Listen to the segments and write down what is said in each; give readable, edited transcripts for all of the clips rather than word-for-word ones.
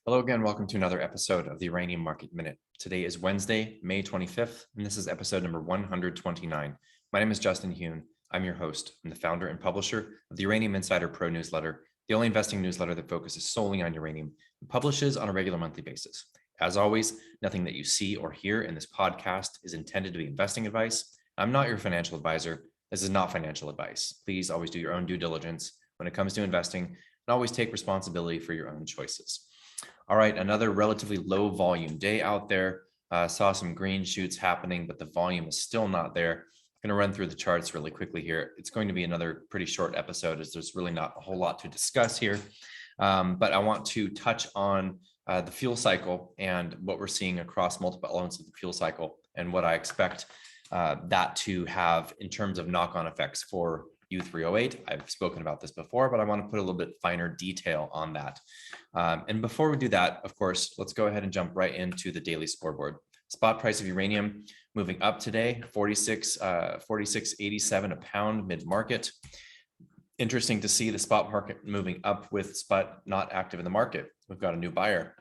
Hello again, welcome to another episode of the Uranium Market Minute. Today is Wednesday, May 25th, and this is episode number 129. My name is Justin Huhn. I'm your host. I'm the founder and publisher of the Uranium Insider Pro Newsletter, the only investing newsletter that focuses solely on uranium and publishes on a regular monthly basis. As always, nothing that you see or hear in this podcast is intended to be investing advice. I'm not your financial advisor. This is not financial advice. Please always do your own due diligence when it comes to investing and always take responsibility for your own choices. All right, another relatively low volume day out there. Saw some green shoots happening, but the volume is still not there. I'm going to run through the charts really quickly here. It's going to be another pretty short episode as there's really not a whole lot to discuss here. But I want to touch on the fuel cycle and what we're seeing across multiple elements of the fuel cycle and what I expect that to have in terms of knock-on effects for U3O8. I've spoken about this before, but I want to put a little bit finer detail on that. And before we do that, of course, let's go ahead and jump right into the daily scoreboard. Spot price of uranium moving up today, 46.87 a pound mid-market. Interesting to see the spot market moving up with spot not active in the market. We've got a new buyer.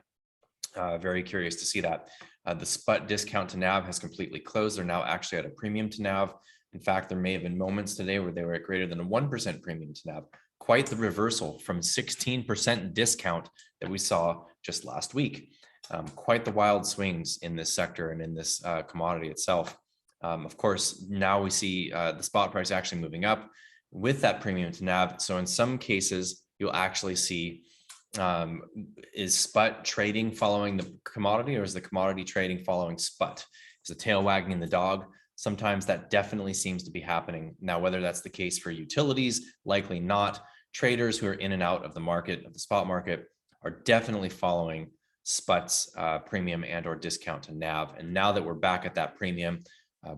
Very curious to see that. The spot discount to NAV has completely closed. They're now actually at a premium to NAV. In fact, there may have been moments today where they were at greater than a 1% premium to NAV. Quite the reversal from 16% discount that we saw just last week. Quite the wild swings in this sector and in this commodity itself. Of course, now we see the spot price actually moving up with that premium to NAV. So in some cases, you'll actually see is spot trading following the commodity, or is the commodity trading following spot? Is the tail wagging the dog? Sometimes that definitely seems to be happening. Now, whether that's the case for utilities, likely not. Traders who are in and out of the market, of the spot market, are definitely following spot's premium and or discount to NAV. And now that we're back at that premium,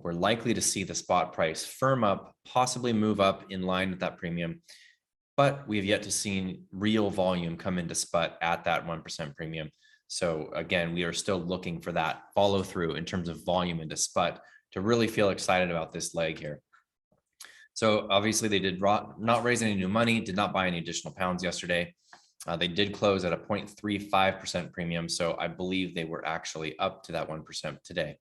we're likely to see the spot price firm up, possibly move up in line with that premium. But we have yet to see real volume come into spot at that 1% premium. So again, we are still looking for that follow through in terms of volume into spot to really feel excited about this leg here. So obviously they did not raise any new money, did not buy any additional pounds yesterday. They did close at a 0.35% premium. So I believe they were actually up to that 1% today.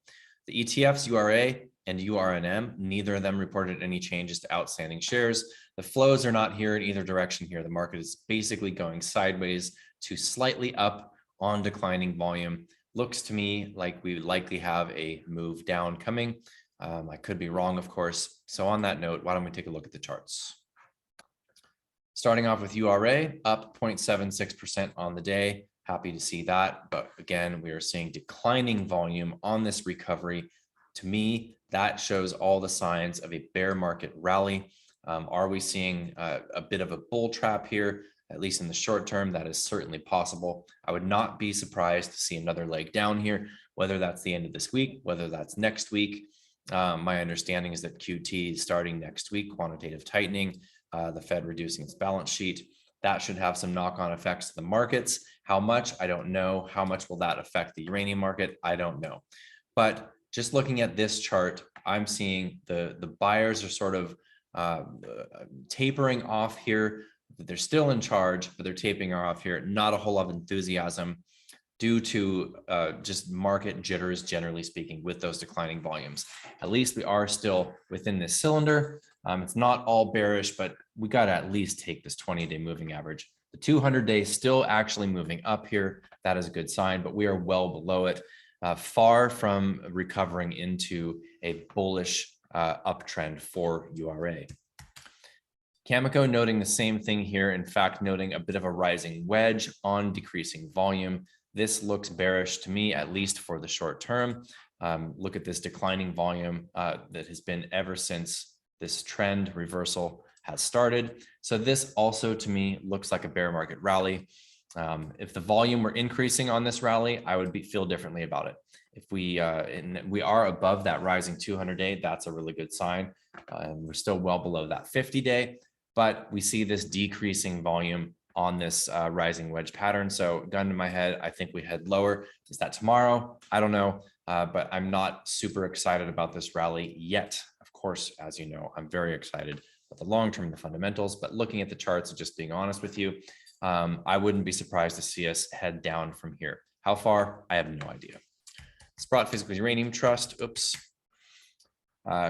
The ETFs, URA and URNM, neither of them reported any changes to outstanding shares. The flows are not here in either direction here. The market is basically going sideways to slightly up on declining volume. Looks to me like we likely have a move down coming. I could be wrong, of course. So on that note, why don't we take a look at the charts? Starting off with URA, up 0.76% on the day. Happy to see that. But again, we are seeing declining volume on this recovery. To me, that shows all the signs of a bear market rally. Are we seeing a bit of a bull trap here? At least in the short term, that is certainly possible. I would not be surprised to see another leg down here, whether that's the end of this week, whether that's next week. My understanding is that QT is starting next week, quantitative tightening, the Fed reducing its balance sheet. That should have some knock-on effects to the markets. How much? I don't know. How much will that affect the uranium market? I don't know. But just looking at this chart, I'm seeing the buyers are sort of tapering off here. They're still in charge, but they're tapering off here. Not a whole lot of enthusiasm due to just market jitters, generally speaking, with those declining volumes. At least we are still within this cylinder. It's not all bearish, but we got to at least take this 20-day moving average. The 200-day still actually moving up here. That is a good sign, but we are well below it, far from recovering into a bullish uptrend for URA. Cameco noting the same thing here. In fact, noting a bit of a rising wedge on decreasing volume. This looks bearish to me, at least for the short term. Look at this declining volume that has been ever since this trend reversal has started. So this also to me looks like a bear market rally. If the volume were increasing on this rally, I would feel differently about it. If we are above that rising 200-day, that's a really good sign. We're still well below that 50-day, but we see this decreasing volume on this rising wedge pattern. So gun to my head, I think we head lower. Is that tomorrow? I don't know, but I'm not super excited about this rally yet. Of course, as you know, I'm very excited about the long term, the fundamentals, but looking at the charts and just being honest with you, I wouldn't be surprised to see us head down from here. How far? I have no idea. Sprott Physical Uranium Trust, oops.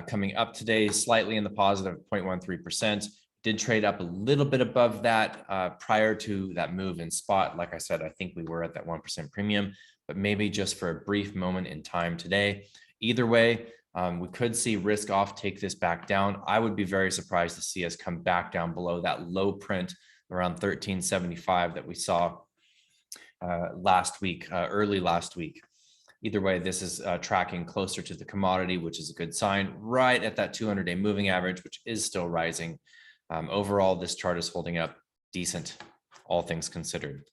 Coming up today, slightly in the positive, 0.13%. Did trade up a little bit above that prior to that move in spot. Like I said, I think we were at that 1% premium, but maybe just for a brief moment in time today. Either way, we could see risk off take this back down. I would be very surprised to see us come back down below that low print around 1375 that we saw last week, early last week. Either way, this is tracking closer to the commodity, which is a good sign, right at that 200-day moving average, which is still rising. Overall, this chart is holding up decent, all things considered.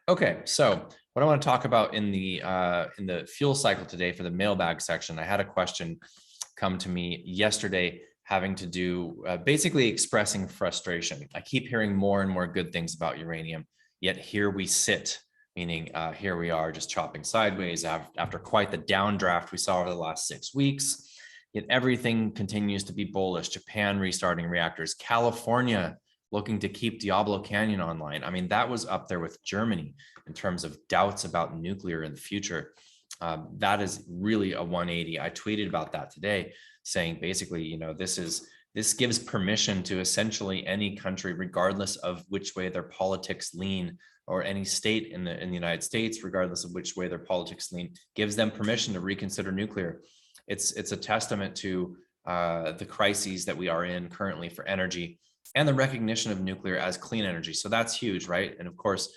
Okay, so what I want to talk about in the fuel cycle today for the mailbag section, I had a question come to me yesterday having to do basically expressing frustration. I keep hearing more and more good things about uranium, yet here we sit, meaning here we are just chopping sideways after quite the downdraft we saw over the last 6 weeks. Yet everything continues to be bullish. Japan restarting reactors, California looking to keep Diablo Canyon online. I mean, that was up there with Germany in terms of doubts about nuclear in the future. That is really a 180. I tweeted about that today, saying basically, you know, this gives permission to essentially any country, regardless of which way their politics lean, or any state in the United States, regardless of which way their politics lean, gives them permission to reconsider nuclear. It's a testament to the crises that we are in currently for energy and the recognition of nuclear as clean energy. So that's huge, right? And of course,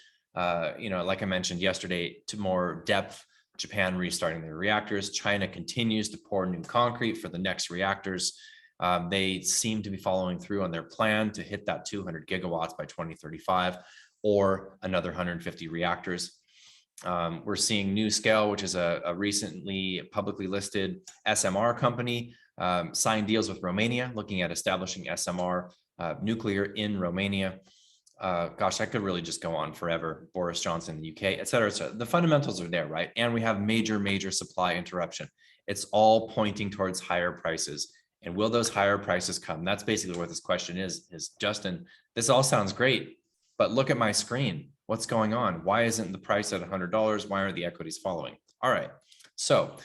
you know, like I mentioned yesterday, to more depth, Japan restarting their reactors. China continues to pour new concrete for the next reactors. They seem to be following through on their plan to hit that 200 gigawatts by 2035, or another 150 reactors. We're seeing NuScale, which is a recently publicly listed SMR company, sign deals with Romania, looking at establishing SMR nuclear in Romania. Gosh, I could really just go on forever. Boris Johnson in the UK, et cetera, et cetera. The fundamentals are there, right? And we have major supply interruption. It's all pointing towards higher prices. And will those higher prices come? That's basically what this question is Justin, this all sounds great, but look at my screen. What's going on? Why isn't the price at $100? Why aren't the equities following? All right. So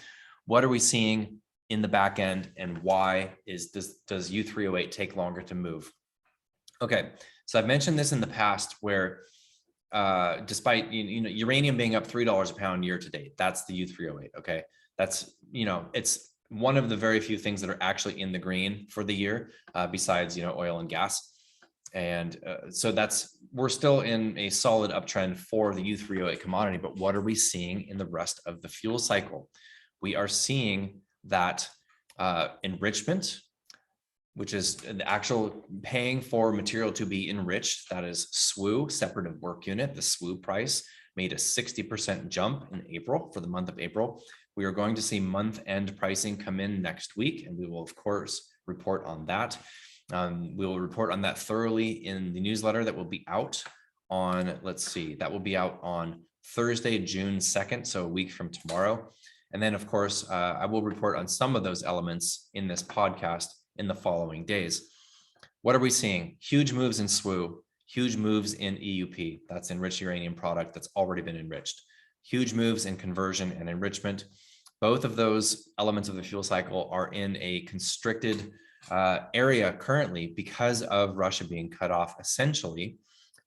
what are we seeing in the back end, and why does U308 take longer to move? Okay. So I've mentioned this in the past where despite, you know, uranium being up $3 a pound year to date, that's the U308. Okay. That's, you know, it's one of the very few things that are actually in the green for the year, besides, you know, oil and gas. And so we're still in a solid uptrend for the U308 commodity, but what are we seeing in the rest of the fuel cycle? We are seeing that enrichment, which is the actual paying for material to be enriched, that is SWU, separative work unit. The SWU price made a 60% jump in April, for the month of April. We are going to see month-end pricing come in next week, and we will, of course, report on that. We will report on that thoroughly in the newsletter that will be out on, let's see, that will be out on Thursday, June 2nd, so a week from tomorrow. And then, of course, I will report on some of those elements in this podcast in the following days. What are we seeing? Huge moves in SWU, huge moves in EUP, that's enriched uranium product that's already been enriched. Huge moves in conversion and enrichment. Both of those elements of the fuel cycle are in a constricted area currently because of Russia being cut off essentially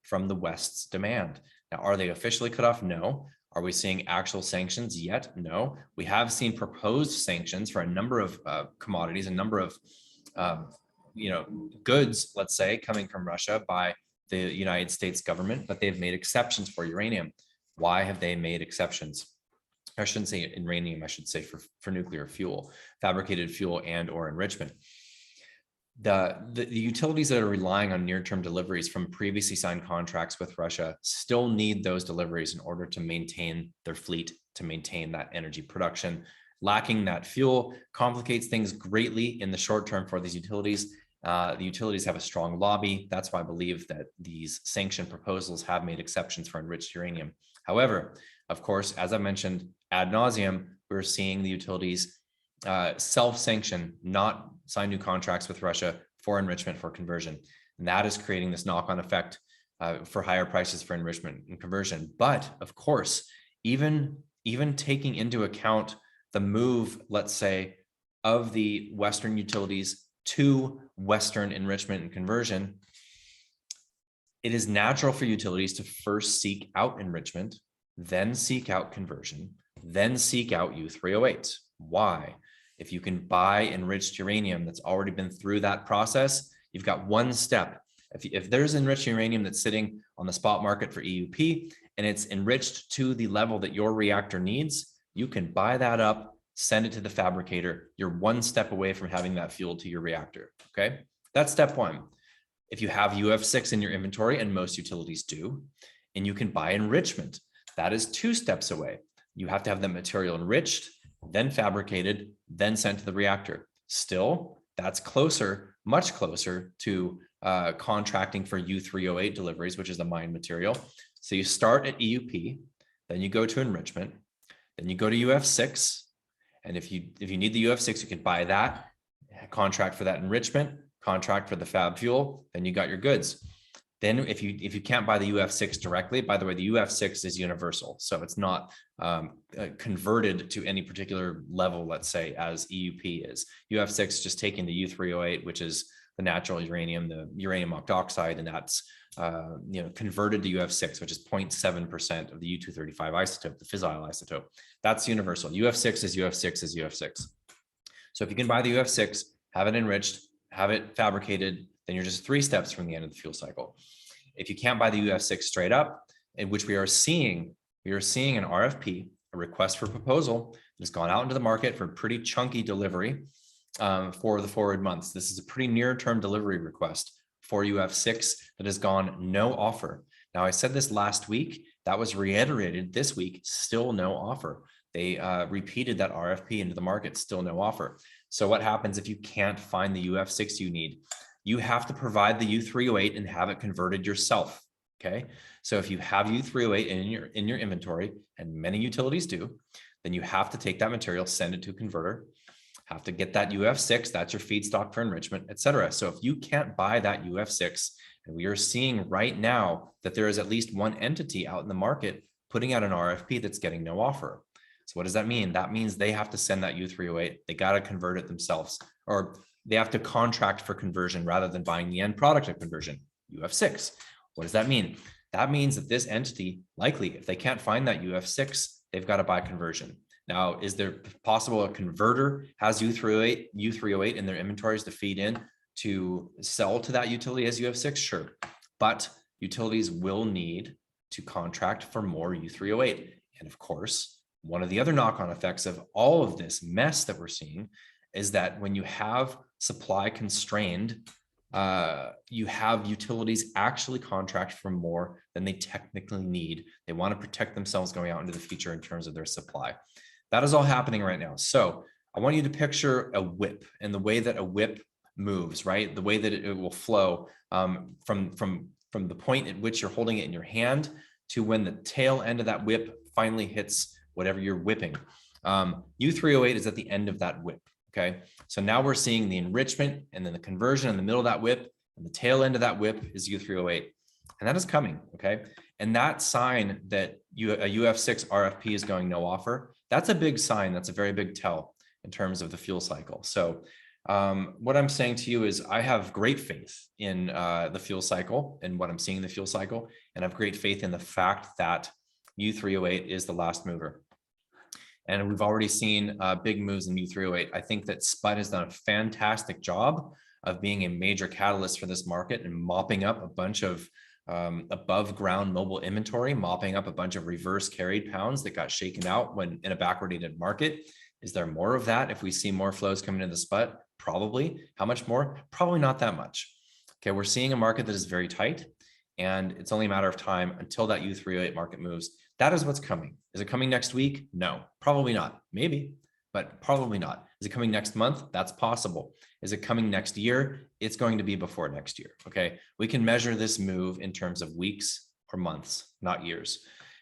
from the West's demand. Now, are they officially cut off? No. Are we seeing actual sanctions yet? No. We have seen proposed sanctions for a number of commodities, a number of goods, let's say, coming from Russia by the United States government, but they've made exceptions for uranium. Why have they made exceptions? I shouldn't say uranium, I should say for nuclear fuel, fabricated fuel and or enrichment. The utilities that are relying on near-term deliveries from previously signed contracts with Russia still need those deliveries in order to maintain their fleet, to maintain that energy production. Lacking that fuel complicates things greatly in the short term for these utilities. The utilities have a strong lobby. That's why I believe that these sanction proposals have made exceptions for enriched uranium. However, of course, as I mentioned ad nauseum, we're seeing the utilities self-sanction, not sign new contracts with Russia for enrichment, for conversion. And that is creating this knock-on effect for higher prices for enrichment and conversion. But of course, even taking into account the move, let's say, of the Western utilities to Western enrichment and conversion, it is natural for utilities to first seek out enrichment, then seek out conversion, then seek out U3O8. Why? If you can buy enriched uranium that's already been through that process, you've got one step. If there's enriched uranium that's sitting on the spot market for EUP and it's enriched to the level that your reactor needs, you can buy that up, send it to the fabricator. You're one step away from having that fueled to your reactor, okay? That's step one. If you have UF6 in your inventory, and most utilities do, and you can buy enrichment, that is 2 steps away. You have to have the material enriched, then fabricated, then sent to the reactor. Still, that's closer, much closer to contracting for U3O8 deliveries, which is the mined material. So you start at EUP, then you go to enrichment, then you go to UF6. And if you need the UF6, you can buy that, contract for that enrichment, contract for the fab fuel, then you got your goods. Then if you can't buy the UF6 directly, by the way, the UF6 is universal. So it's not converted to any particular level, let's say, as EUP is. UF6 just taking the U3O8, which is the natural uranium, the uranium octoxide, and that's converted to UF6, which is 0.7% of the U-235 isotope, the fissile isotope. That's universal. UF6 is UF6 is UF6. So if you can buy the UF6, have it enriched, have it fabricated, then you're just 3 steps from the end of the fuel cycle. If you can't buy the UF6 straight up, in which we are seeing an RFP, a request for proposal, that has gone out into the market for pretty chunky delivery for the forward months. This is a pretty near-term delivery request for UF6 that has gone no offer. Now, I said this last week, that was reiterated this week, still no offer. They repeated that RFP into the market, still no offer. So what happens if you can't find the UF6 you need? You have to provide the U3O8 and have it converted yourself, okay? So if you have U3O8 in your inventory, and many utilities do, then you have to take that material, send it to a converter, have to get that UF6, that's your feedstock for enrichment, et cetera. So if you can't buy that UF6, and we are seeing right now that there is at least one entity out in the market putting out an RFP that's getting no offer. So what does that mean? That means they have to send that U3O8. They got to convert it themselves, or they have to contract for conversion rather than buying the end product of conversion, UF6. What does that mean? That means that this entity, likely, if they can't find that UF6, they've got to buy conversion. Now, is there possible a converter has U3O8 in their inventories to feed in to sell to that utility as UF6? Sure. But utilities will need to contract for more U3O8. And of course, one of the other knock-on effects of all of this mess that we're seeing is that when you have supply constrained, you have utilities actually contract for more than they technically need. They want to protect themselves going out into the future in terms of their supply. That is all happening right now. So I want you to picture a whip and the way that a whip moves, right? The way that it will flow from the point at which you're holding it in your hand to when the tail end of that whip finally hits whatever you're whipping. U3O8 is at the end of that whip, okay? So now we're seeing the enrichment and then the conversion in the middle of that whip, and the tail end of that whip is U3O8. And that is coming, okay? And that sign that a UF6 RFP is going no offer, that's a big sign. That's a very big tell in terms of the fuel cycle. So what I'm saying to you is I have great faith in the fuel cycle and what I'm seeing in the fuel cycle, and I have great faith in the fact that U3O8 is the last mover. And we've already seen big moves in U3O8. I think that SPUT has done a fantastic job of being a major catalyst for this market and mopping up a bunch of above ground mobile inventory, mopping up a bunch of reverse carried pounds that got shaken out when in a backwardated market. Is there more of that if we see more flows coming into the SPUT? Probably. How much more? Probably not that much. Okay, we're seeing a market that is very tight, and it's only a matter of time until that U3O8 market moves. That is what's coming. Is it coming next week? No, probably not. Maybe, but probably not. Is it coming next month? That's possible. Is it coming next year? It's going to be before next year, okay? We can measure this move in terms of weeks or months, not years.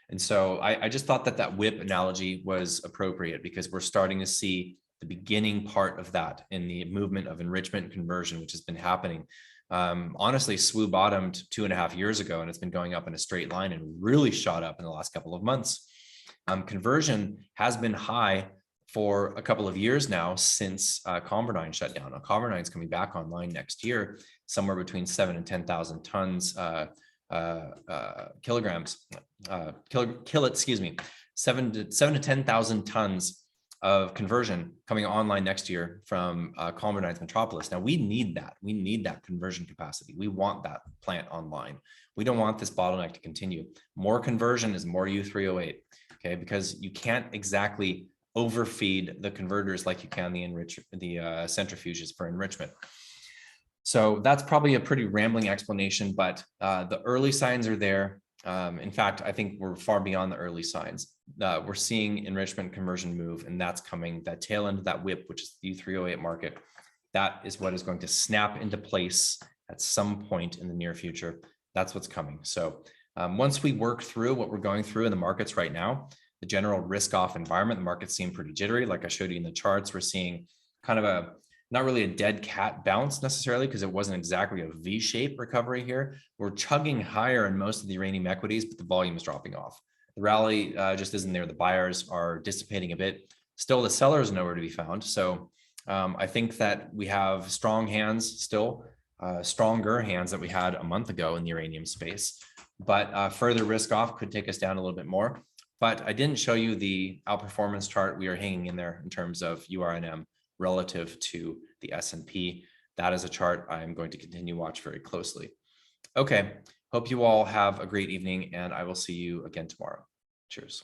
And so I just thought that that whip analogy was appropriate because we're starting to see the beginning part of that in the movement of enrichment and conversion, which has been happening Honestly, SWU bottomed 2.5 years ago, and it's been going up in a straight line and really shot up in the last couple of months. Conversion has been high for a couple of years now since ConverDyn shut down. Now, ConverDyn is coming back online next year, somewhere between 7,000 and 10,000 tons, kilograms, excuse me, 7,000 to 10,000 tons of conversion coming online next year from ConverDyn's Metropolis. Now, we need that. We need that conversion capacity. We want that plant online. We don't want this bottleneck to continue. More conversion is more U3O8, okay? Because you can't exactly overfeed the converters like you can the centrifuges for enrichment. So that's probably a pretty rambling explanation, but the early signs are there. In fact, I think we're far beyond the early signs. We're seeing enrichment conversion move, and that's coming. That tail end of that whip, which is the U3O8 market, that is what is going to snap into place at some point in the near future. That's what's coming. So once we work through what we're going through in the markets right now, the general risk-off environment, the markets seem pretty jittery. Like I showed you in the charts, we're seeing kind of not really a dead cat bounce necessarily, because it wasn't exactly a V-shaped recovery here. We're chugging higher in most of the uranium equities, but the volume is dropping off. The rally just isn't there. The buyers are dissipating a bit. Still, the sellers are nowhere to be found. So I think that we have strong hands still, stronger hands that we had a month ago in the uranium space, but further risk off could take us down a little bit more. But I didn't show you the outperformance chart. We are hanging in there in terms of URNM relative to the S&P. That is a chart I'm going to continue to watch very closely. Okay, hope you all have a great evening, and I will see you again tomorrow. Cheers.